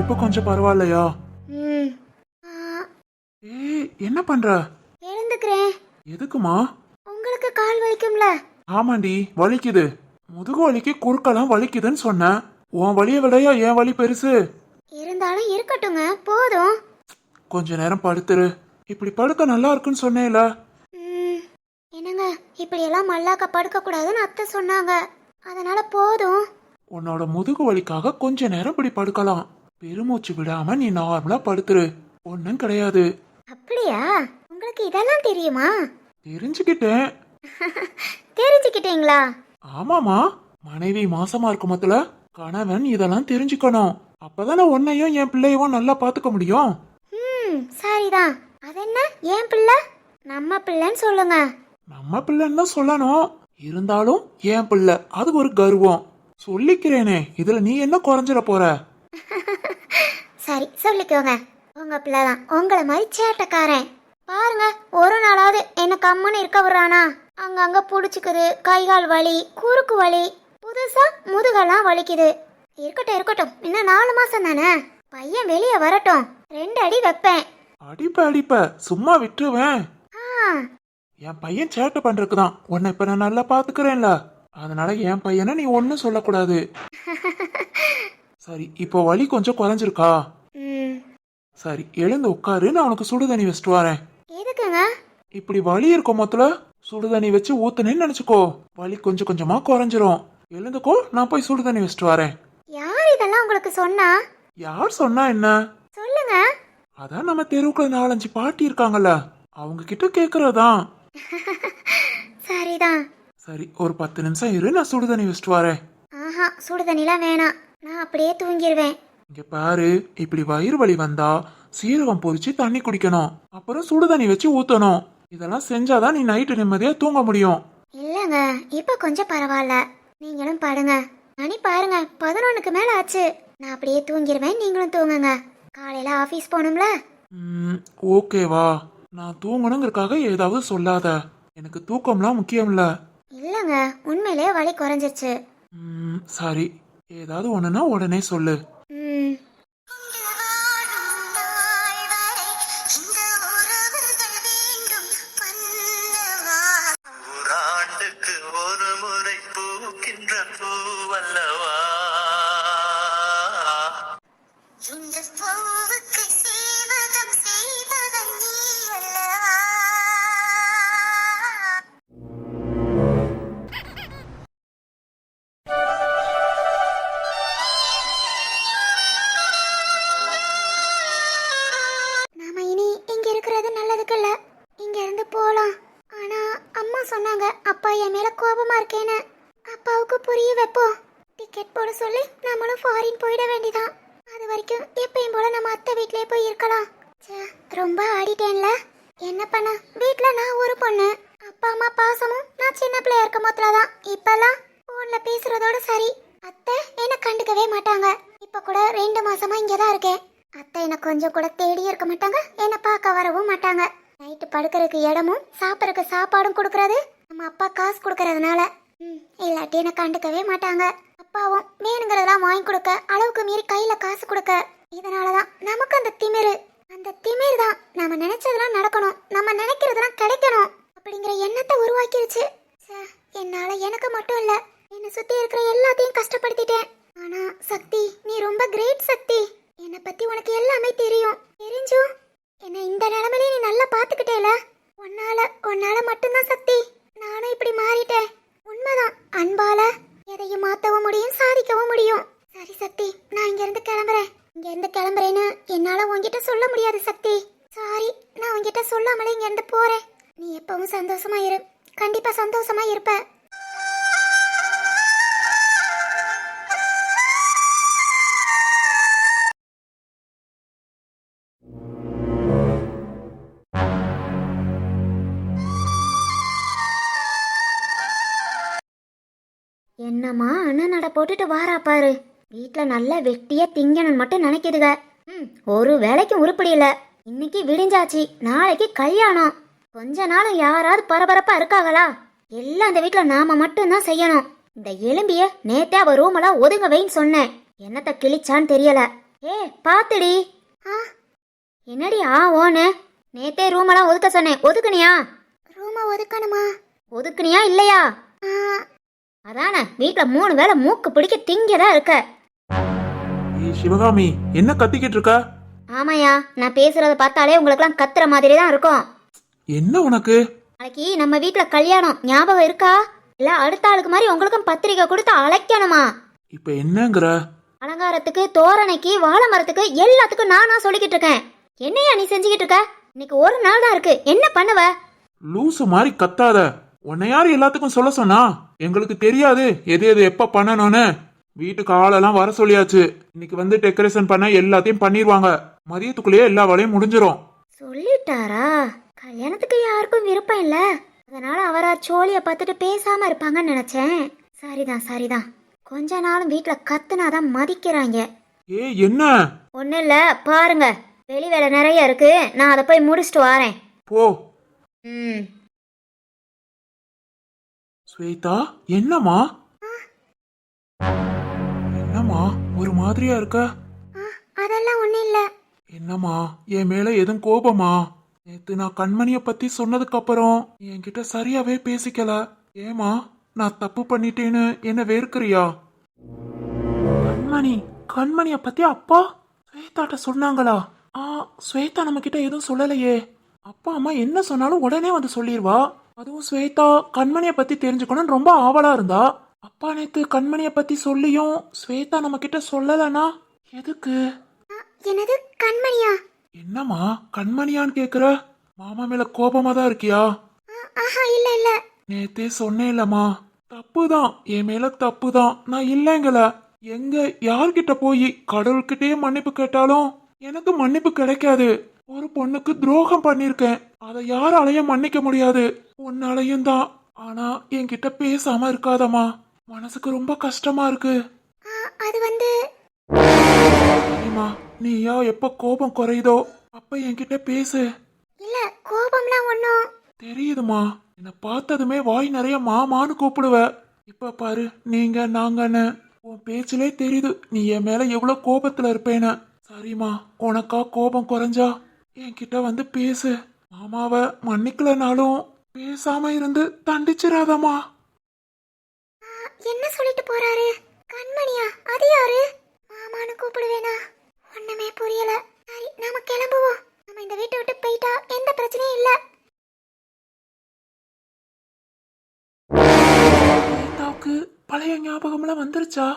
இப்ப கொஞ்சம் பரவாயில்லையா? ம். ஏய், என்ன பண்ற? எழுந்துக்கிறேன். எதுக்குமா? உங்களுக்கு கால் வலிக்கும்ல? ஆமாண்டி, வலிக்குது. முதுகு வலிக்கு குறுக்கெல்லாம் வலிக்குதுன்னு சொன்னேன். உன் வலிய விடையா என் வலி பெருசு. இருந்தாலும் இருக்கட்டுங்க, போதும். கொஞ்ச நேரம் படுத்துரு. இப்படி படுக்க நல்லா இருக்குன்னு சொன்னேல. ம். என்னங்க, இப்படியெல்லாம் மல்லாக்க படுக்க கூடாதுன்னு அத்தை சொன்னாங்க. அதனால போதும். உன்னோட முதுகு வலிக்காக கொஞ்ச நேரம் இப்படி படுக்கலாம். பெருமூச்சு விடாம நீ நார்மலா படுத்துரு. ஒன்னும் கிடையாது. அப்படியா? உங்களுக்கு இதெல்லாம் தெரியுமா? தெரிஞ்சுக்கிட்டேன். தெரிஞ்சுக்கிட்டீங்களா? ஆமாமா, மனைவி மாசமா இருக்கும் மொத்தல கணவன் இதெல்லாம் தெரிஞ்சுக்கணும். அப்பதானே உன்னையும் என் பிள்ளையவும் நல்லா பாத்துக்க முடியும். சரிதான். அது என்ன என் பிள்ளை? நம்ம பிள்ளைன்னு சொல்லுங்க. நம்ம பிள்ளைன்னு தான் சொல்லணும். இருந்தாலும் என் பிள்ளை அது ஒரு கர்வம். சொல்லிக்கிறேனே, இதுல நீ என்ன குறைஞ்சிட போற? சரி, சொல்லிக்கோங்க. உங்க பிள்ளைதான் உங்களை மாதிரி சேட்டைக்காரன். பாருங்க, ஒரு நாளாவது என்ன கம்முன்னு இருக்க விடுறானா? அங்கங்க புடிச்சுக்குது, கைகால் வலி, குறுக்கு வலி, புதுசா முதுகெல்லாம் வலிக்குது. இருக்கட்டும் இருக்கட்டும், இன்னும் 4 மாசம் தானே. பையன் வெளியே வரட்டும், 2 அடி வைப்பேன். அடிப்ப சும்மா விட்டுருவேன். ஆ, என் பையன் சேட்டை பண்றதுக்குதான் உன்னை இப்ப நான் நல்லா பாத்துக்கிறேன்ல. அதனால என் பையனை நீ ஒன்னும் சொல்லக்கூடாது. சரி, இப்போ வலி கொஞ்சம் குறைஞ்சிருக்கா? ம். சரி, எழுந்து உட்காரு, நான் உனக்கு சுடுதண்ணி வச்சுட்டு வரேன். எதுக்குங்க? இப்படி வலி இருக்கும் மொத்தல சுடுதண்ணி வச்சு ஊத்துனேன்னு நினைச்சுக்கோ, வலி கொஞ்சம் கொஞ்சமா குறைஞ்சிரும். எழுந்துக்கோ, நான் போய் சுடுதண்ணி வச்சுட்டு வரேன். யார் இதெல்லாம் உங்களுக்கு சொன்னா? யார் சொன்னா என்ன? சொல்லுங்க. அதான் நம்ம தெருவுக்குள்ள 4-5 பாட்டி இருக்காங்கல்ல, அவங்க கிட்ட கேக்குறதான். சரிதான். சரி, ஒரு 10 நிமிஷம் இரு, நான் சுடுதண்ணி வச்சுட்டு வரேன். ஆஹா, சுடு தண்ணிலாம் வேணாம், நான் அப்படியே தூங்கிடுவேன். இங்க பாரு, இப்படி வயிறு வலி வந்தா சீரகம் பொரிச்சு தண்ணி குடிக்கணும், அப்புறம் சுடுதண்ணி வச்சு ஊத்தணும். இதெல்லாம் செஞ்சாதான் நீ நைட்டு நிம்மதியா தூங்க முடியும். இல்லங்க, இப்ப கொஞ்சம் பரவாயில்ல. நீங்களும் பாடுங்க. மணி பாருங்க, 11க்கு மேல ஆச்சு. நான் அப்படியே தூங்கிடுவேன், நீங்களும் தூங்குங்க. காலையில ஆபீஸ் போகணும்ல. ஓகேவா? நான் தூங்கணுங்கிறதுக்காக ஏதாவது சொல்லாத. எனக்கு தூக்கம்லாம் முக்கியம் இல்ல. இல்லங்க, உண்மையிலேயே வலி குறைஞ்சிருச்சு. சரி, ஏதாவது ஒண்ணுன்னா உடனே சொல்லு. ம். நாம இனி இங்க இருக்கிறது நல்லதுக்கு இல்ல. இங்க இருந்து போலாம். ஆனா அம்மா சொன்னாங்க அப்பா என் மேல கோபமா இருக்கேன்னு. அப்பாவுக்கு புரிய வைப்போம். டிக்கெட் போட சொல்லி நம்மளும் ஃபாரின் போயிட வேண்டியதான். அது வரைக்கும் எப்பயும் போல நம்ம அத்தை வீட்லயே போய் இருக்கலாம். ச்சே, ரொம்ப ஆடிட்டேன்ல. என்ன பண்ண, வீட்ல நான் ஒரு பொண்ணு. அப்பா அம்மா பாசமும் நான் சின்ன பிள்ளையா இருக்க மொத்தலதான். இப்பெல்லாம் போன்ல பேசுறதோட சரி. அத்தை என்ன கண்டுக்கவே மாட்டாங்க. இப்ப கூட 2 மாசமா இங்கதான் இருக்கேன். அத்தை என்ன கொஞ்சம் கூட தேடியே இருக்க மாட்டாங்க, என்ன பார்க்க வரவும் மாட்டாங்க. நைட்டு படுக்கிறதுக்கு இடமும் சாப்பிட்றதுக்கு சாப்பாடும் கொடுக்கறது நம்ம அப்பா காசு கொடுக்கறதுனால. இல்லாட்டி என்ன கண்டுக்கவே மாட்டாங்க. அப்பாவும் வேணுங்கிறதெல்லாம் வாங்கி கொடுக்க, அளவுக்கு மீறி கையில காசு கொடுக்க. இதனாலதான் நமக்கு அந்த திமிர் தான் நம்ம நினைச்சதெல்லாம் நடக்கணும், நம்ம நினைக்கிறதெல்லாம் கிடைக்கணும் அப்படிங்கிற எண்ணத்தை உருவாக்கிருச்சு. என்னால எனக்கு மட்டும் இல்ல, என்னை சுத்தி இருக்கிற எல்லாத்தையும் கஷ்டப்படுத்திட்டேன். ஆனா சக்தி, நீ ரொம்ப கிரேட் சக்தி. என்னை பத்தி உனக்கு எல்லாமே தெரிஞ்சும் என்ன இந்த நிலைமையில நீ நல்லா பாத்துக்கிட்டேல. உன்னால மட்டும்தான் சக்தி நானும் இப்படி மாறிட்டேன். உண்மைதான், அன்பால எதையும் மாத்தவும் முடியும், சாதிக்கவும் முடியும். சரி சக்தி, நான் இங்க இருந்து கிளம்புறேன்னு என்னால உன்கிட்ட சொல்ல முடியாது சக்தி. சாரி, நான் உன்கிட்ட சொல்லாமலே இங்க இருந்து போறேன். நீ எப்பவும் சந்தோஷமா இரு, கண்டிப்பா சந்தோஷமா இருப்ப. என்னம்மா அண்ணன் நட போட்டுட்டு வாரா பாரு. வீட்டுல நல்லா வெட்டியா திங்கணும்னு மட்டும் நினைக்குதுங்க. ஒரு வேலைக்கு உருப்படி இல்ல. இன்னைக்கு விடிஞ்சாச்சு, நாளைக்கு கல்யாணம். கொஞ்ச நாளும் யாராவது பரபரப்பா இருக்காங்களா? எல்லாம் அந்த வீட்டுல நாம மட்டும்தான் செய்யணும். இந்த எலும்பிய நேத்தே அவ ரூமெல்லாம் ஒதுங்க வைன்னு சொன்னேன். என்னத்த கிழிச்சான்னு தெரியல. ஏ பாத்துடி. என்னடி ஓனு? நேத்தே ரூமெல்லாம் ஒதுக்க சொன்னேன், ஒதுக்குனியா? ரூமை ஒதுக்கணுமா? ஒதுக்குனியா இல்லையா? அதானே வீட்டுல 3 வேளை மூக்கு பிடிக்க திங்கதான் இருக்க. ஏய் சிவகாமி, என்ன கத்திக்கிட்டு இருக்க? ஆமாயா, நான் பேசுறத பார்த்தாலே உங்களுக்குலாம் கத்துற மாதிரி தான் இருக்கும். என்ன உனக்கு? நாளைக்கு நம்ம வீட்டுல கல்யாணம், ஞாபகம் இருக்கா? இல்ல அடுத்த ஆளுக்கு மாதிரி உங்களுக்கும் பத்திரிக்கை கொடுத்து அழைக்கணுமா? இப்ப என்னங்கிற? அலங்காரத்துக்கு, தோரணைக்கு, வாழை மரத்துக்கு எல்லாத்துக்கும் நானா சொல்லிக்கிட்டு இருக்கேன். என்னையா நீ செஞ்சுக்கிட்டு இருக்க? இன்னைக்கு ஒரு நாள் தான் இருக்கு, என்ன பண்ணுவ? லூசு மாதிரி கத்தாத. உன்னை யாரு எல்லாத்துக்கும் சொல்ல சொன்னா? எங்களுக்கு தெரியாது எது எது எப்ப பண்ணணும்னு. வீட்டுக்கு ஆளெல்லாம் வர சொல்லியாச்சு. இன்னைக்கு வந்து டெக்கரேஷன் பண்ண எல்லாத்தையும் பண்ணிடுவாங்க. மதியத்துக்குள்ளேயே எல்லா வேலையும் முடிஞ்சிரும். சொல்லிட்டாரா? கல்யாணத்துக்கு யாருக்கும் விருப்பம் இல்ல, அதனால அவரா சோழிய பார்த்துட்டு பேசாம இருப்பாங்கன்னு நினைச்சேன். சரிதான் சரிதான், கொஞ்ச நாளும் வீட்டுல கத்துனாதான் மதிக்கிறாங்க. ஏய் என்ன? ஒன்னும் இல்ல, பாருங்க வெளி வேலை நிறைய இருக்கு, நான் அதை போய் முடிச்சுட்டு வரேன். போ. ம். ஸ்வேதா, என்னம்மா? என்னம்மா ஒரு மாதிரியா இருக்க? அதெல்லாம் ஒண்ணும் இல்ல. என்னம்மா, என் மேல எதுவும் கோபமா? நேத்து நான் கண்மணிய பத்தி சொன்னதுக்கு அப்புறம் என்கிட்ட சரியாவே பேசிக்கல. ஏமா, நான் தப்பு பண்ணிட்டேன்னு என்ன வெறுக்கிறியா? கண்மணிய பத்தி அப்பா ஸ்வேதாட்ட சொன்னாங்களா? ஸ்வேதா நம்ம கிட்ட எதுவும் சொல்லலையே. அப்பா அம்மா என்ன சொன்னாலும் உடனே வந்து சொல்லிடுவா. அதுவும் ஸ்வேதா கண்மணிய பத்தி தெரிஞ்சுக்கணும்னு ரொம்ப ஆவலா இருந்தா. அப்பா நேத்து கண்மணிய பத்தி சொல்லியும் ஸ்வேதா நம்ம கிட்ட சொல்லலனா எதுக்கு? என்னது கண்மணியா? என்னம்மா கண்மணியான்னு கேக்குற? மாமா மேல கோபமா தான் இருக்கியா? ஆஹா இல்ல இல்ல. நேத்தே சொன்னேன்லம்மா, தப்புதான், என் மேல தப்புதான், நான் இல்லைங்கள. எங்க யார்கிட்ட போய் கடவுள்கிட்டயே மன்னிப்பு கேட்டாலும் எனக்கு மன்னிப்பு கிடைக்காது. ஒரு பொண்ணுக்கு துரோகம் பண்ணிருக்கேன், அதை யாராலையும் மன்னிக்க முடியாது, உன்னாலையும் தான். ஆனா என்கிட்ட பேசாம இருக்காதம்மா, மனசுக்கு ரொம்ப கஷ்டமா இருக்கு. அது வந்து சரிம்மா, நீயா எப்ப கோபம் குறையுதோ அப்ப என்கிட்ட பேசு. இல்ல, கோபம்லாம் ஒண்ணும். தெரியுதுமா, என்ன பார்த்ததுமே வாய் நிறைய மாமான்னு கூப்பிடுவ. இப்ப பாரு, நீங்க நாங்கன்னு உன் பேச்சிலே தெரியுது நீ என் மேல எவ்வளவு கோபத்துல இருப்பேன்னு. சரிம்மா, உனக்கா கோபம் குறைஞ்சா என்கிட்ட வந்து பேசு. மாமாவை மன்னிக்கலனாலும் பேசாம இருந்து தண்டிச்சிடாதம்மா. என்ன சொல்லிட்டு போறாரு? கண்மணியா? அது யாரு? மாமான்னு கூப்பிடுவேனா? ஒண்ணுமே புரியல. சரி, நாம கிளம்புவோம். நம்ம இந்த வீட்டை விட்டு போயிட்டா எந்த பிரச்சனையும் இல்ல. ஸ்வேதாவுக்கு பழைய ஞாபகம்லாம் வந்துருச்சா?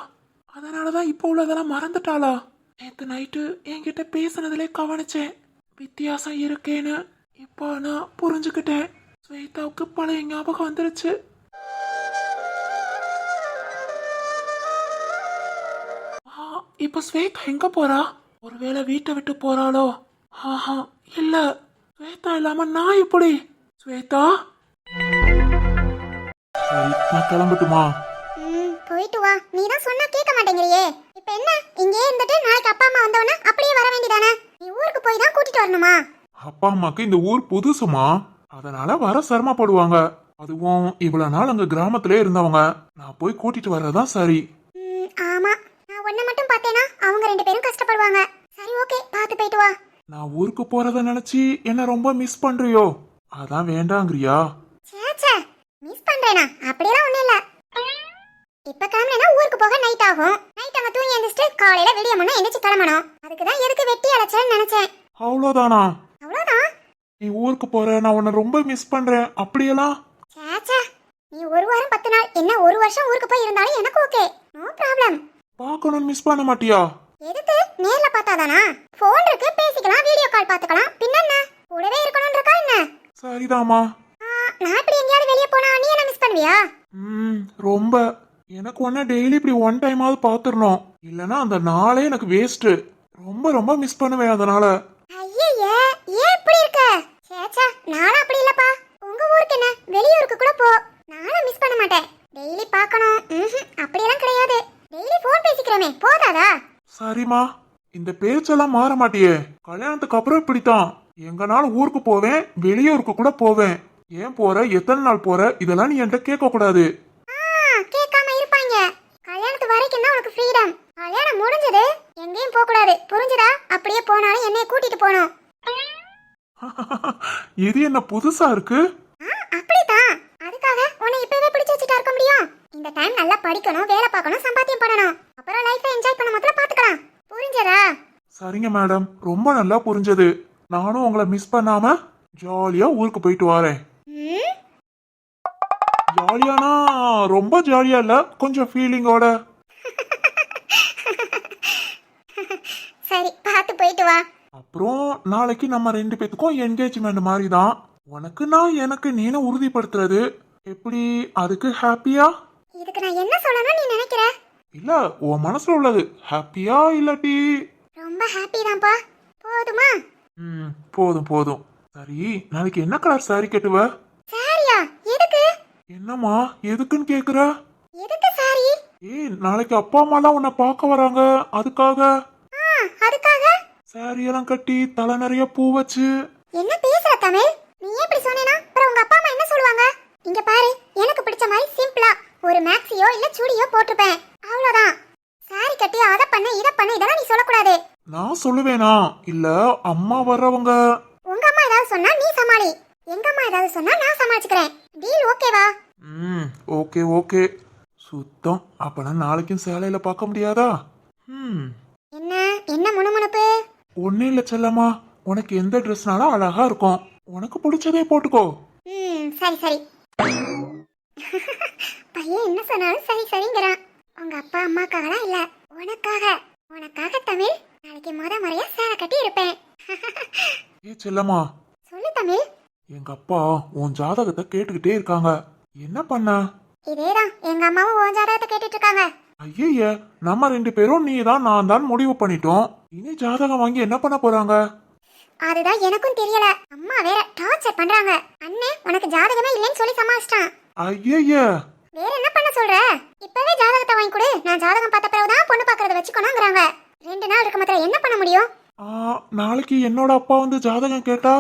அதனாலதான் இப்போ உள்ளதெல்லாம் மறந்துட்டாளா? நேத்து நைட்டு என்கிட்ட பேசுனதுலே கவனிச்சேன் வித்தியாசம் இருக்கேன்னு. இப்போ நான் புரிஞ்சுக்கிட்டேன். ஸ்வேதாவுக்கு பழைய ஞாபகம் வந்துருச்சு. இப்ப ஸ்வேதா எங்க போறா? ஒருவேளை வீட்டை விட்டு போறாளோ? ஆஹா இல்ல, ஸ்வேதா இல்லாம நான் எப்படி? ஸ்வேதா, சரி நான் கிளம்பட்டுமா? போயிட்டு வா. நீ தான் சொன்னா கேட்க மாட்டேங்கிறியே. இப்ப என்ன, இங்கே இருந்துட்டு நாளைக்கு அப்பா அம்மா வந்தவன அப்படியே வர வேண்டியதானே? நீ ஊருக்கு போய் தான் கூட்டிட்டு வரணுமா? அப்பா அம்மாக்கு இந்த ஊர் புதுசுமா, அதனால வர சிரமப்படுவாங்க. அதுவும் இவ்வளவு நாள் அங்க கிராமத்திலே இருந்தவங்க, நான் போய் கூட்டிட்டு வர்றதுதான் சரி. ஆமா, நான் ஒன்ன மட்டும் பார்த்தேனா அவங்க 2 பேரும் கஷ்டப்படுவாங்க. சரி ஓகே, பார்த்து போயிட்டு வா. நான் ஊருக்கு போறத நினைச்சு என்ன ரொம்ப மிஸ் பண்றியோ? அதான் வேண்டாங்கிறியா? சேச்சே, மிஸ் பண்றேனா? அப்படியெல்லாம் ஒண்ணும் இல்ல. இப்ப கிளம்பினா ஊருக்கு போக நைட் ஆகும். நைட் அங்க தூங்கி எந்திரிச்சிட்டு காலையில விடிய முன்ன எந்திரிச்சு கிளம்பணும். அதுக்கு தான் எதுக்கு வெட்டி அழைச்சேன்னு நினைச்சேன். அவ்வளவுதானா? அவ்வளவுதான். நீ ஊருக்கு போற, நான் உன்னை ரொம்ப மிஸ் பண்றேன் அப்படியெல்லாம்? சேச்சே, நீ 1 வாரம் 10 நாள் என்ன 1 வருஷம் ஊருக்கு போய் இருந்தாலும் எனக்கு ஓகே, நோ ப்ராப்ளம். பார்க்கணும்னு மிஸ் பண்ண மாட்டியா? எதுக்கு? நேர்ல பார்த்தாதானா? போன் இருக்கு, பேசிக்கலாம், வீடியோ கால் பார்த்துக்கலாம், பின்ன என்ன? கூடவே இருக்கணும்னு இருக்கா என்ன? சரிதாமா. நான் இப்படி எங்கேயாவது வெளியே போனா நீ என்ன மிஸ் பண்ணுவியா? ரொம்ப. எனக்கு ஒன்னு டெய்லி இப்படி ஒன் டைமாவது பாத்துறணும், இல்லனா அந்த நாளே எனக்கு வேஸ்ட். ரொம்ப ரொம்ப மிஸ் பண்ணுவேன் அதனால. ஐயே, ஏன் இப்படி இருக்க? சேச்சா, நானும் அப்படி இல்லப்பா. உங்க ஊருக்கு என்ன, வெளியூருக்கு கூட போ, நானும் மிஸ் பண்ண மாட்டேன். டெய்லி பார்க்கணும் அப்படியெல்லாம் கிடையாது. டெய்லி போன் பேசிக்கிறோமே, போதாதா? சரிம்மா, இந்த பேச்செல்லாம் மாற மாட்டியே. கல்யாணத்துக்கு அப்புறம் இப்படித்தான், எங்கனாலும் ஊருக்கு போவேன், வெளியூருக்கு கூட போவேன். ஏன் போற, எத்தனை நாள் போற, இதெல்லாம் நீ என்கிட்ட கேட்க கூடாது. கேட்காம இருப்பாங்க. கல்யாணத்து வரைக்கும் தான் உனக்கு ஃப்ரீடம். கல்யாணம் முடிஞ்சது எங்கேயும் போக கூடாது புரிஞ்சுதா? அப்படியே போனாலும் என்னைய கூட்டிட்டு போகணும். இது என்ன புதுசா இருக்கு? அப்படிதான். அதுக்காக உன்னை இப்பவே பிடிச்சு வச்சுட்டா இருக்க முடியும்? இந்த டைம் நல்லா படிக்கணும், வேலை பார்க்கணும், சம்பாத்தியம் பண்ணணும். அப்புறம் லைஃபை என்ஜாய் பண்ண மாத்திரம் பாத்துக்கலாம். புரிஞ்சதா? சரிங்க மேடம், ரொம்ப நல்லா புரிஞ்சது. நானும் உங்களை மிஸ் பண்ணாம ஜாலியா ஊருக்கு போயிட்டு வரேன். ம், ஜாலியானா ரொம்ப ஜாலியா இல்ல, கொஞ்சம் ஃபீலிங்கோட. சரி பார்த்து போயிட்டு வா. அப்புறம் நாளைக்கு நம்ம 2 பேத்துக்கும் என்கேஜ்மெண்ட் மாதிரி தான். உனக்கு நான் எனக்கு நீனு உறுதிப்படுத்துறது எப்படி? அதுக்கு ஹாப்பியா? இதுக்கு நான் என்ன சொல்லணும்னு நீ நினைக்கிற? இல்ல, உன் மனசுல உள்ளது ஹாப்பியா இல்லாட்டி? ரொம்ப ஹாப்பி தான்ப்பா. போதுமா? போதும் போதும். சரி, நாளைக்கு என்ன கலர் சாரி கட்டுவ? சாரியா? எதுக்கு? என்னம்மா எதுக்குன்னு கேக்குற? எதுக்கு சாரி? நாளைக்கு அப்பா அம்மாலாம் உன்னை பார்க்க வராங்க, அதுக்காக. அதுக்காக? சாரி எல்லாம் கட்டி தலை நிறைய பூ வச்சு. என்ன பேசுற தமிழ்? நீ ஏன் இப்படி சொன்னேனா அப்புறம் உங்க அப்பா அம்மா என்ன சொல்லுவாங்க? இங்க பாரு, எனக்கு பிடிச்ச மாதிரி சிம்பிளா ஒரு மேக்ஸியோ இல்ல சுடியோ போட்டுப்பேன், அவ்வளவுதான். சாரி கட்டி அத பண்ண இத பண்ண இதெல்லாம் நீ சொல்லக்கூடாது. நான் சொல்லுவேனா? இல்ல அம்மா வர்றவங்க. உங்க அம்மா ஏதாவது சொன்னா நீ சமாளி, எங்க அம்மா ஏதாவது சொன்னா நான் சமாளிச்சுக்கிறேன். டீல் ஓகேவா? Okay okay. சுத்தம். அப்பனா நாளைக்கும் சேலையில பார்க்க முடியாதா? என்ன என்ன முணுமுணுப்பு? ஒண்ணே இல்ல செல்லம்மா, உனக்கு எந்த ட்ரெஸ்னாலும் அழகா இருக்கும். உனக்கு பிடிச்சதே போட்டுக்கோ. சரி சரி. பையன் என்ன சொன்னாலும் சரி சரிங்கிறான். உங்க அப்பா அம்மாக்காகலாம் இல்ல, உனக்காக. உனக்காக தமிழ், நாளைக்கு முறையா சேலை கட்டி இருப்பேன். செல்லம்மா. சொல்லு தமிழ். எங்க அப்பா உன் ஜாதகத்தை கேட்டுக்கிட்டே இருக்காங்க. என்ன பண்ண? இதேதான், எங்க அம்மாவும் உன் ஜாதகத்தை கேட்டுட்டு இருக்காங்க. ஐய, நம்ம 2 பேரும் நீ தான் நான் தான் முடிவு பண்ணிட்டோம். இனி ஜாதகம் வாங்கி என்ன பண்ண போறாங்க? அதுதான் எனக்கும் தெரியல. அம்மா வேற டார்ச்சர் பண்றாங்க. அண்ணே உனக்கு ஜாதகமே இல்லைன்னு சொல்லி சமாளிச்சிட்டான். ஐய, வேற என்ன பண்ண சொல்ற? இப்பவே ஜாதகத்தை வாங்கி கொடு, நான் ஜாதகம் பார்த்த பிறகுதான் பொண்ணு பாக்குறத வச்சுக்கணுங்கிறாங்க. 2 நாள் இருக்க மாத்திரம் என்ன பண்ண முடியும்? நாளைக்கு என்னோட அப்பா வந்து ஜாதகம் கேட்டா,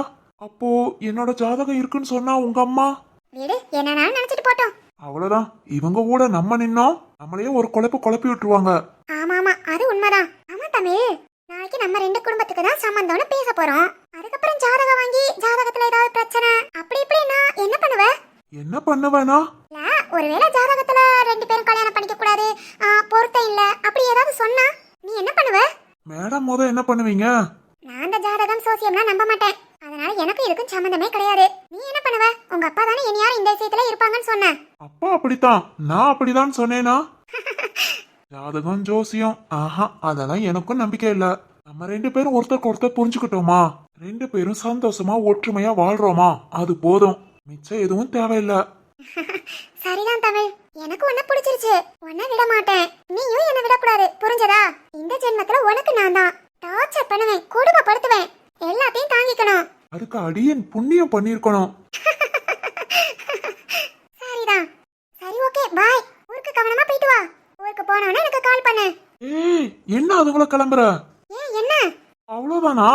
அப்போ என்னோட ஜாதகம் இருக்குன்னு சொன்னா உங்க அம்மா? வீடு என்னன்னு நினைச்சிட்டு போட்டோம். அவ்வளவுதான். இவங்க கூட நம்ம நின்னோம், நம்மளையே ஒரு குழப்பி விட்டுருவாங்க. ஆமா ஆமா, அது உண்மைதான். ஆமா தமிழ், நாளைக்கு நம்ம 2 குடும்பத்துக்கு தான் சம்பந்தம்னு பேச போறோம். அதுக்கப்புறம் ஜாதகம் வாங்கி ஜாதகத்துல ஏதாவது பிரச்சனை அப்படி இப்படின்னா என்ன பண்ணுவ? என்ன பண்ணுவேனா? இல்ல, ஒருவேளை ஜாதகத்துல 2 பேரும் கல்யாணம் பண்ணிக்க கூடாது, பொருத்தம் இல்ல அப்படி ஏதாவது சொன்னா நீ என்ன பண்ணுவ? மேடம் என்ன பண்ணுவீங்க? நான் அந்த ஜாதகம் சோசியம்லாம் நம்ப மாட்டேன். அதனால எனக்கு இதுக்கும் சம்பந்தமே கிடையாது. நீ என்ன பண்ணுவ? உங்க அப்பா தானே இனி யாரும் இந்த விஷயத்துல இருப்பாங்கன்னு சொன்ன. அப்பா அப்படித்தான், நான் அப்படிதான் சொன்னேனா? ஜாதகம் ஜோசியம் அதெல்லாம் எனக்கும் நம்பிக்கை இல்ல. நம்ம 2 பேரும் ஒருத்தருக்கு ஒருத்தர் புரிஞ்சுக்கிட்டோமா, 2 பேரும் சந்தோஷமா ஒற்றுமையா வாழ்றோமா, அது போதும். மிச்சம் எதுவும் தேவையில்ல. சரிதான் தமிழ், எனக்கு உன்னை பிடிச்சிருச்சு. உன்னை விட மாட்டேன், நீயும் என்ன விடக்கூடாது, புரிஞ்சதா? இந்த ஜென்மத்துல உனக்கு நான் தான் டார்ச்சர் பண்ணுவேன், கொடுமைப்படுத்துவேன், எல்லாத்தையும் தாங்கிக்கணும். அதுக்கு அடியன் புண்ணியம் பண்ணிருக்கணும். சரிதான். சரி ஓகே, பாய். ஊருக்கு கவனமா போயிட்டு வா. ஊருக்கு போனவனே எனக்கு கால் பண்ணு. என்ன அதுக்குள்ள கிளம்புற? என்ன? அவ்வளவுதானா?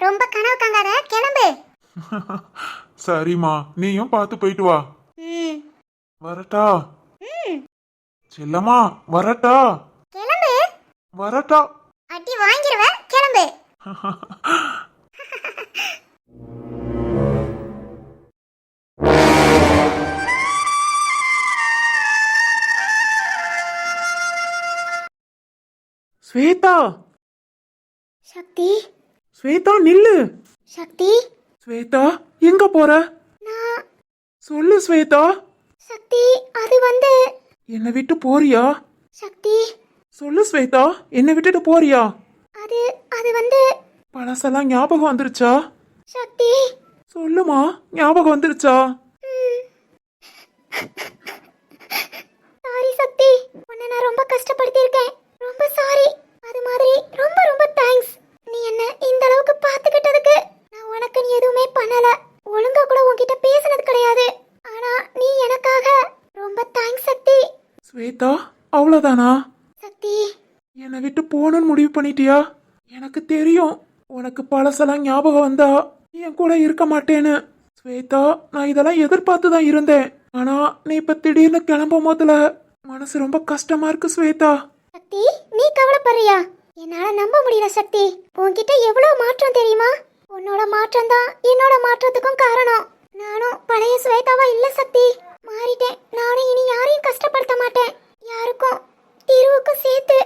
ரொம்ப கனவு காங்காத, கிளம்பு. சரிம்மா, நீயும் பார்த்து போயிட்டு வா. வரட்டா? செல்லம்மா வரட்டா? கிளம்பு. வரட்டா? அடி வாங்கிடுவ, கிளம்பு. ஸ்வேதா, சக்தி, ஸ்வேதா நில்லு. சக்தி, ஸ்வேதா எங்க போற? நான் சொல்லு ஸ்வேதா. சக்தி, அது வந்து என்னை விட்டு போறியா? சக்தி, சொல்லு ஸ்வேதா, என்னை விட்டுட்டு போறியா? அது அது வந்து பழசெல்லாம் ஞாபகம் வந்துருச்சா? சக்தி, சொல்லுமா, ஞாபகம் வந்துருச்சா? சாரி சக்தி, உன்னை நான் ரொம்ப கஷ்டப்படுத்தியிருக்கேன். ரொம்ப சாரி. அது மாதிரி ரொம்ப ரொம்ப தேங்க்ஸ். நீ என்ன இந்த அளவுக்கு பாத்துக்கிட்டதுக்கு. நான் உனக்கு எதுவுமே பண்ணல, ஒழுங்கா கூட உன்கிட்ட பேசினது கிடையாது. ஆனா நீ ஸ்வேதா, அவ்வளவுதானா? சக்தி. என்னை விட்டு போகணும்னு முடிவு பண்ணிட்டியா? எனக்கு தெரியும் உனக்கு பழசெல்லாம் ஞாபகம் வந்தா நீ என் கூட இருக்க மாட்டேன்னு. ஸ்வேதா, நான் இதெல்லாம் எதிர்பார்த்து தான் இருந்தேன். ஆனா நீ இப்ப திடீர்னு கிளம்பும் போதுல மனசு ரொம்ப கஷ்டமா இருக்கு ஸ்வேதா. சக்தி, நீ கவலைப்படுறியா? என்னால நம்ப முடியல சக்தி. உன்கிட்ட எவ்வளவு மாற்றம் தெரியுமா? உன்னோட மாற்றம் தான் என்னோட மாற்றத்துக்கும் காரணம். நானும் பழைய ஸ்வேதாவா இல்ல சக்தி, மாறிட்டேன். நானும் இனி யாரையும் கஷ்டப்படுத்த மாட்டேன், யாருக்கும் திருவுக்கும் சேர்த்து.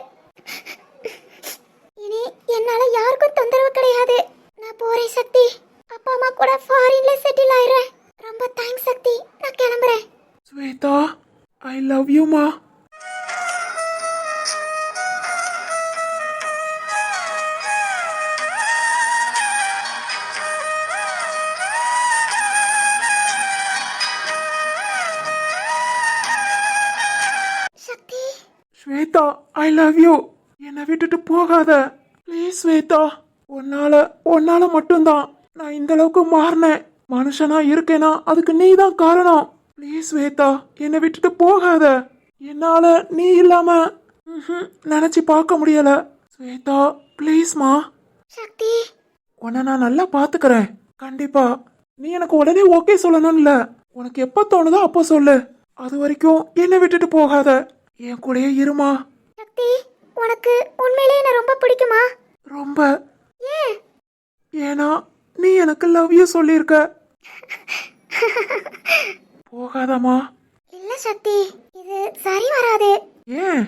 இனி என்னால யாருக்கும் தொந்தரவு கிடையாது. நான் போறேன் சக்தி. அப்பா அம்மா கூட ஃபாரின்ல செட்டில் ஆயிடுறேன். ரொம்ப தேங்க்ஸ் சக்தி. நான் கிளம்புறேன். ஸ்வேதா, ஐ லவ் யூ மா. Sakthi. Shweta, I love you. என்னை விட்டுட்டு போகாத ப்ளீஸ் ஸ்வேதா. உன்னால மட்டும்தான் நான் இந்த அளவுக்கு மாறினேன். மனுஷனா இருக்கேனா அதுக்கு நீ தான் காரணம். ப்ளீஸ் ஸ்வேதா, என்னை விட்டுட்டு போகாத. என்னால நீ இல்லாம நினைச்சு பார்க்க முடியல ஸ்வேதா. ப்ளீஸ்மா. சக்தி. உன்னை நான் நல்லா பாத்துக்கிறேன் கண்டிப்பா. நீ எனக்கு உடனே ஓகே சொல்லணும் இல்ல, உனக்கு எப்ப தோணுதோ அப்போ சொல்லு. அது வரைக்கும் என்னை விட்டுட்டு போகாத, என் கூடயே இருமா. சக்தி, உனக்கு உண்மையிலேயே என்ன ரொம்ப பிடிக்குமா? ரொம்ப. ஏன்? ஏன்னா நீ எனக்கு லவ் யூ சொல்லியிருக்க. போகாதம்மா. இல்ல சக்தி, இது சரி வராது. ஏன்?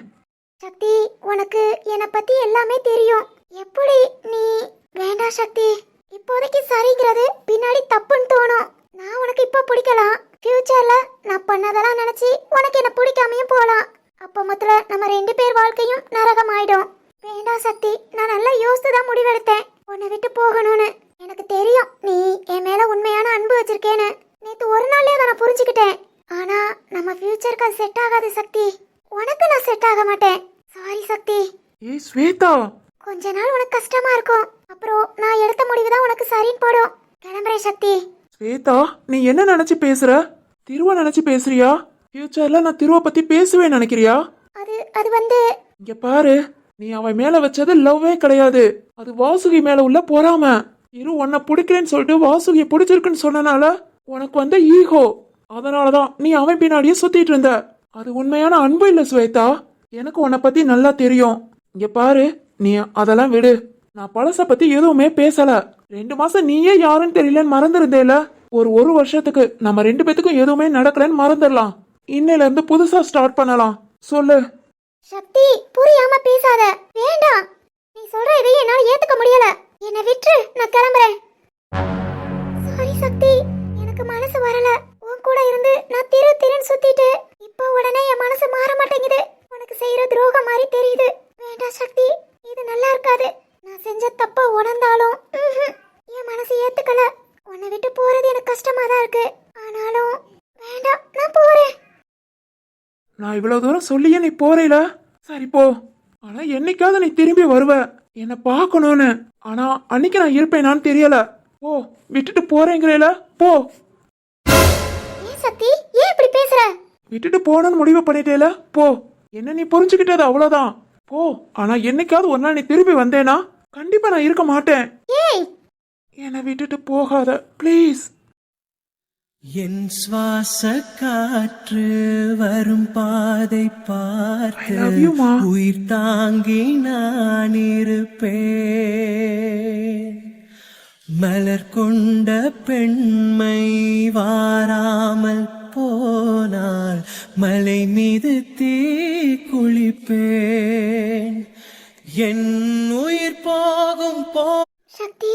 சக்தி, உனக்கு என்னை பத்தி எல்லாமே தெரியும். எப்படி நீ? வேண்டாம் சக்தி, இப்போதைக்கு சரிங்கிறது பின்னாடி தப்புன்னு தோணும். நான் உனக்கு இப்போ பிடிக்கலாம், ஃபியூச்சர்ல நான் பண்ணதெல்லாம் நினைச்சு உனக்கு என்ன பிடிக்காமையும் போகலாம். அப்போ மொத்தல நம்ம 2 பேர் வாழ்க்கையும் நரகம் ஆயிடும். வேண்டாம் சக்தி, நான் நல்லா யோசித்து தான் முடிவெடுத்தேன் உன்னை விட்டு போகணும்னு. எனக்கு தெரியும் நீ என் மேல உண்மையான அன்பு வச்சிருக்கேன்னு. நேத்து ஒரு நாள்லயே நான் புரிஞ்சுக்கிட்டேன். ஆனா நம்ம ஃபியூச்சருக்கு அது செட் ஆகாது சக்தி. உனக்கு நான் செட் ஆக மாட்டேன். சாரி சக்தி. ஏய் ஸ்வேதா, கொஞ்ச நாள் உனக்கு கஷ்டமா இருக்கும், அப்புறம் நான் எடுத்த முடிவு தான் உனக்கு சரின்னு போடும். கிளம்புறேன் சக்தி. ஸ்வேதா, நீ என்ன நினைச்சு பேசுற? திருவ நினைச்சு பேசுறியா? ஃபியூச்சர்ல நான் திருவ பத்தி பேசுவேன் நினைக்கிறியா? அது வந்து இங்க பாரு, நீ அவன் மேல வச்சது லவ்வே கிடையாது, அது வாசுகி மேல உள்ள பொறாம. இரு உன்னை பிடிக்கிறேன்னு சொல்லிட்டு வாசுகிய பிடிச்சிருக்குன்னு சொன்னனால உனக்கு வந்த ஈகோ. அதனாலதான் நீ அவன் பின்னாடியே சுத்திட்டு இருந்த. அது உண்மையான அன்பு இல்ல ஸ்வேதா. எனக்கு உன்னை பத்தி நல்லா தெரியும். இங்க பாரு, நீ அதெல்லாம் விடு. நான் பழச பத்தி எதுவுமே பேசல. 2 மாசம் நீயே யாருன்னு தெரியலன்னு மறந்துருந்தேல. ஒரு வருஷத்துக்கு நம்ம 2 பேத்துக்கும் எதுவுமே நடக்கலன்னு மறந்துடலாம். இன்னையில இருந்து புதுசா ஸ்டார்ட் பண்ணலாம். சொல்லு. சக்தி, புரியாம பேசாத. வேண்டாம், நீ சொல்ற இதையும் என்னால ஏத்துக்க முடியல. என்னை விட்டுரு, நான் கிளம்புறேன். சாரி சக்தி, எனக்கு மனசு வரல. உன் கூட இருந்து நான் திருன்னு சுத்திட்டு இப்போ உடனே என் மனசு மாற மாட்டேங்குது. உனக்கு செய்யற துரோகம் மாதிரி தெரியுது. வேண்டாம் சக்தி, இது நல்லா இருக்காது. நான் செஞ்ச தப்ப உணர்ந்தாலும் என் மனசு ஏத்துக்கல. உன்னை விட்டு போறது எனக்கு கஷ்டமா தான் இருக்கு. ஆனாலும் வேண்டாம், நான் போறேன். நான் இவ்வளவு தூரம் சொல்லியே நீ போறேல, சரி போ. ஆனா என்னைக்காவது நீ திரும்பி வருவ என்ன பார்க்கணும்னு. ஆனா அன்னைக்கு நான் இருப்பேனான்னு தெரியல. போ, விட்டுட்டு போறேங்கிறேல, போ. ஏன் சக்தி, ஏன் இப்படி பேசுற? விட்டுட்டு போனன்னு முடிவு பண்ணிட்டேல, போ. என்ன நீ புரிஞ்சுக்கிட்டது அவ்வளவுதான், போ. ஆனா என்னைக்காவது ஒரு நாள் நீ திரும்பி வந்தேனா கண்டிப்பா நான் இருக்க மாட்டேன். ஏய், என்னை விட்டுட்டு போகாத ப்ளீஸ். என் சுவாச காற்று வரும் பாதை I பார்த்து love you, Ma. உயிர் தாங்கி நான் இருப்பேன். மலர் கொண்ட பெண்மை வாராமல் போனால் மலை மீது தீ குளிப்பேன். என் உயிர் போகும் சக்தி,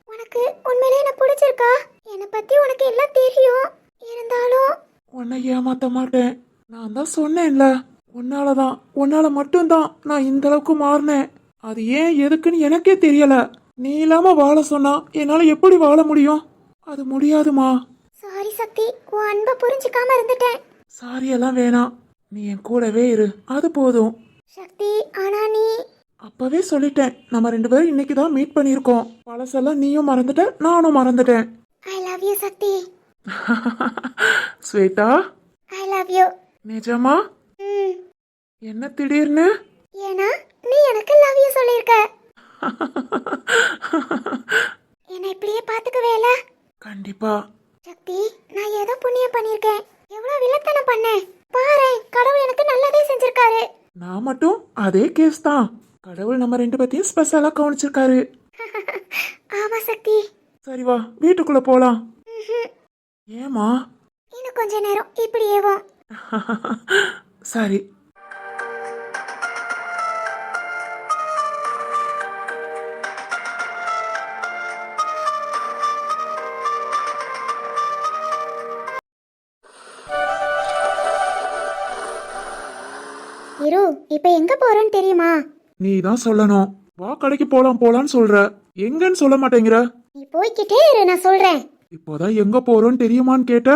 உனக்கு உண்மையிலே என்ன பிடிச்சிருக்கா? என்னை பத்தி உனக்கு எல்லாம் தெரியும். இருந்தாலும் உன்னை ஏமாத்த மாட்டேன். நான் தான் சொன்னேன்ல, உன்னால மட்டும்தான் நான் இந்த அளவுக்கு மாறினேன். அது ஏன் எதுக்குன்னு எனக்கே தெரியல. நீ இல்லாம வாழ சொன்னா என்னால எப்படி வாழ முடியும்? அது முடியாதுமா. சாரி சக்தி, உன் அன்பை புரிஞ்சுக்காம இருந்துட்டேன். சாரி எல்லாம் வேணாம், நீ என் கூடவே இரு, அது போதும். சக்தி, ஆனா நீ அப்பவே சொல்லிட்டேன், நம்ம 2 பேரும் இன்னைக்கு தான் மீட் பண்ணியிருக்கோம். பழசெல்லாம் நீயும் மறந்துட்ட, நானும் மறந்துட்டேன். I love you Shakti. Shweta, I love you. நிஜமா? என்ன திடீர்னு? ஏன்னா நீ எனக்கு லவ் யூ சொல்லியிருக்க. என்னை இப்படியே பாத்துக்கவே இல்ல. கண்டிப்பா. சக்தி, நான் ஏதோ புண்ணியம் பண்ணிருக்கேன். எவ்வளவு வில்லத்தனம் பண்ணேன் பாரு. கடவுள் எனக்கு நல்லதே செஞ்சிருக்காரு. நான் மட்டும் அதே கேஸ் தான். கடவுள் நம்ம ரெண்டு பேத்தையும் ஸ்பெஷலா கவனிச்சிருக்காரு. ஆமா சக்தி. சரி வா வீட்டுக்குள்ள போலாம். ஏமா? இன்னும் கொஞ்ச நேரம் இப்படியேவும். சரி. இரு, இப்ப எங்க போறோன்னு தெரியுமா? நீ தான் சொல்லணும். வா கடைக்கு போலாம் போலான்னு சொல்ற, எங்கன்னு சொல்ல மாட்டேங்கிற. நீ போய்கிட்டே இரு, நான் சொல்றேன். இப்போதான் எங்க போறோன்னு தெரியுமான்னு கேட்ட.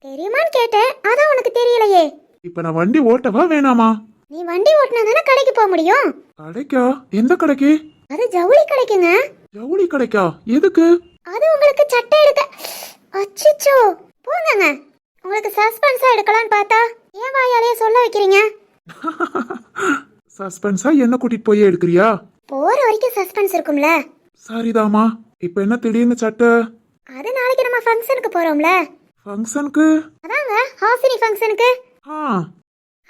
தெரியுமான்னு கேட்டேன், அதான் உனக்கு தெரியலையே. இப்ப நான் வண்டி ஓட்டவா வேணாமா? நீ வண்டி ஓட்டினா தானே கடைக்கு போக முடியும். கடைக்கா? எந்த கடைக்கு? அது ஜவுளி கடைக்குங்க. ஜவுளி கடைக்கா? எதுக்கு? அது உங்களுக்கு சட்டை எடுக்க. அச்சச்சோ, போங்கங்க. உங்களுக்கு சஸ்பென்ஸா எடுக்கலாம்னு பார்த்தா ஏன் வாயாலேயே சொல்ல வைக்கிறீங்க? சஸ்பென்ஸா என்ன கூட்டிட்டு போய் எடுக்கிறியா? போற வரைக்கும் சஸ்பென்ஸ் இருக்கும்ல. சரிதாமா. இப்ப என்ன திடீர்னு சட்டை? அது நாளைக்கு நம்ம ஃபங்க்ஷனுக்கு போறோம்ல. ஃபங்க்ஷனுக்கு? அதாங்க ஹாசினி ஃபங்க்ஷனுக்கு. ஆ.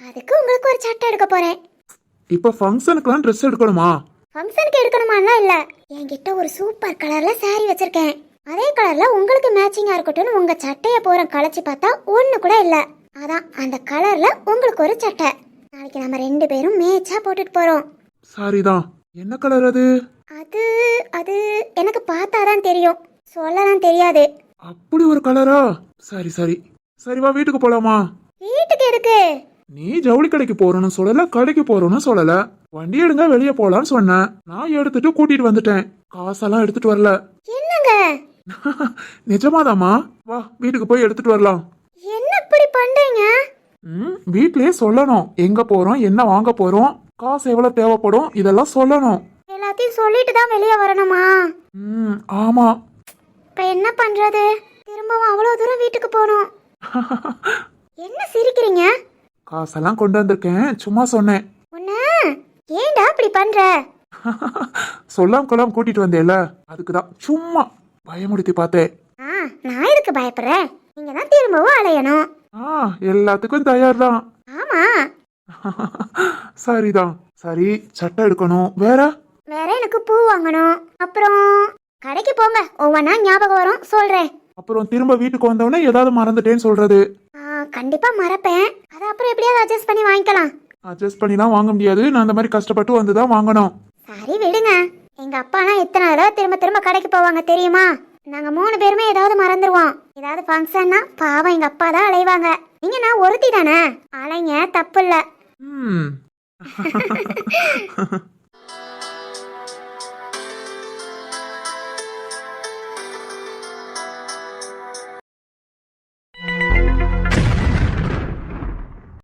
அதுக்கு உங்களுக்கு ஒரு சட்டை எடுக்க போறேன். இப்ப ஃபங்க்ஷனுக்குலாம் ட்ரெஸ் எடுக்கணுமா? ஃபங்க்ஷனுக்கு எடுக்கணுமான்னா இல்ல, என்கிட்ட ஒரு சூப்பர் கலர்ல saree வச்சிருக்கேன். அதே கலர்ல உங்களுக்கு மேட்சிங்கா இருக்கட்டும்னு உங்க சட்டைய போற களைச்சு பார்த்தா ஒண்ணு கூட இல்ல. அதான் அந்த கலர்ல உங்களுக்கு ஒரு சட்டை. நாளைக்கு நம்ம ரெண்டு பேரும் மேட்சா போட்டுட்டு போறோம். சரிதான். என்ன கலர் அது? அது அது எனக்கு பார்த்தாதான் தெரியும், சொல்லலாம் தெரியாது. அப்படி ஒரு கலரா? சரி சரி. சரி வா வீட்டுக்கு போலாமா? வீட்டுக்கு எதுக்கு? நீ ஜவுளி கடைக்கு போறோம்னு சொல்லல, கடைக்கு போறோம்னு சொல்லல. வண்டி எடுங்க வெளியே போலான்னு சொன்னேன். நான் எடுத்துட்டு கூட்டிட்டு வந்துட்டேன். காசெல்லாம் எடுத்துட்டு வரல. என்னங்க? நிஜமாதாமா? வா வீட்டுக்கு போய் எடுத்துட்டு வரலாம். என்ன இப்படி பண்றீங்க? வீட்லயே சொல்லணும். எங்க போறோம், என்ன வாங்க போறோம், காசு எவ்வளவு தேவைப்படும், இதெல்லாம் சொல்லணும். எல்லாத்தையும் சொல்லிட்டு தான் வெளியே வரணுமா? ஆமா. இப்ப என்ன பண்றது? திரும்பவும் அவ்வளவு தூரம் வீட்டுக்கு போகணும். என்ன சிரிக்கிறீங்க? காசெல்லாம் கொண்டு வந்திருக்கேன், சும்மா சொன்னேன். உன்ன ஏன்டா இப்படி பண்ற? சொல்லாம் கொல்லாம் கூட்டிட்டு வந்தேல, அதுக்குதான் சும்மா பயமுடுத்தி பார்த்தேன். நான் எதுக்கு பயப்படுறேன்? நீங்க தான் திரும்பவும் அலையணும். எல்லாத்துக்கும் தயார் தான். ஆமா. சரிதான். சரி சட்டை எடுக்கணும். வேற வேற எனக்கு பூ வாங்கணும். அப்புறம் கடைக்கு போங்க, ஒவ்வொன்னா ஞாபகம் வரும் சொல்றேன். அப்புறம் திரும்ப வீட்டுக்கு வந்தவொடனே ஏதாவது மறந்துட்டேன்னு சொல்றது. கண்டிப்பா மறப்பேன். அது அப்புறம் எப்படியாவது அட்ஜஸ்ட் பண்ணி வாங்கிக்கலாம். அட்ஜஸ்ட் பண்ணிலாம் வாங்க முடியாது. நான் அந்த மாதிரி கஷ்டப்பட்டு வந்துதான் வாங்கணும். சரி விடுங்க. எங்க அப்பானா எத்தனை தடவை திரும்ப திரும்ப கடைக்கு போவாங்க தெரியுமா? நாங்க 3 பேருமே ஏதாவது மறந்துடுவோம். ஏதாவது ஃபங்க்ஷன்னா பாவம் எங்க அப்பா தான் அலைவாங்க. நீங்க நான் ஒருத்தி தானே, அலைங்க தப்பு இல்ல.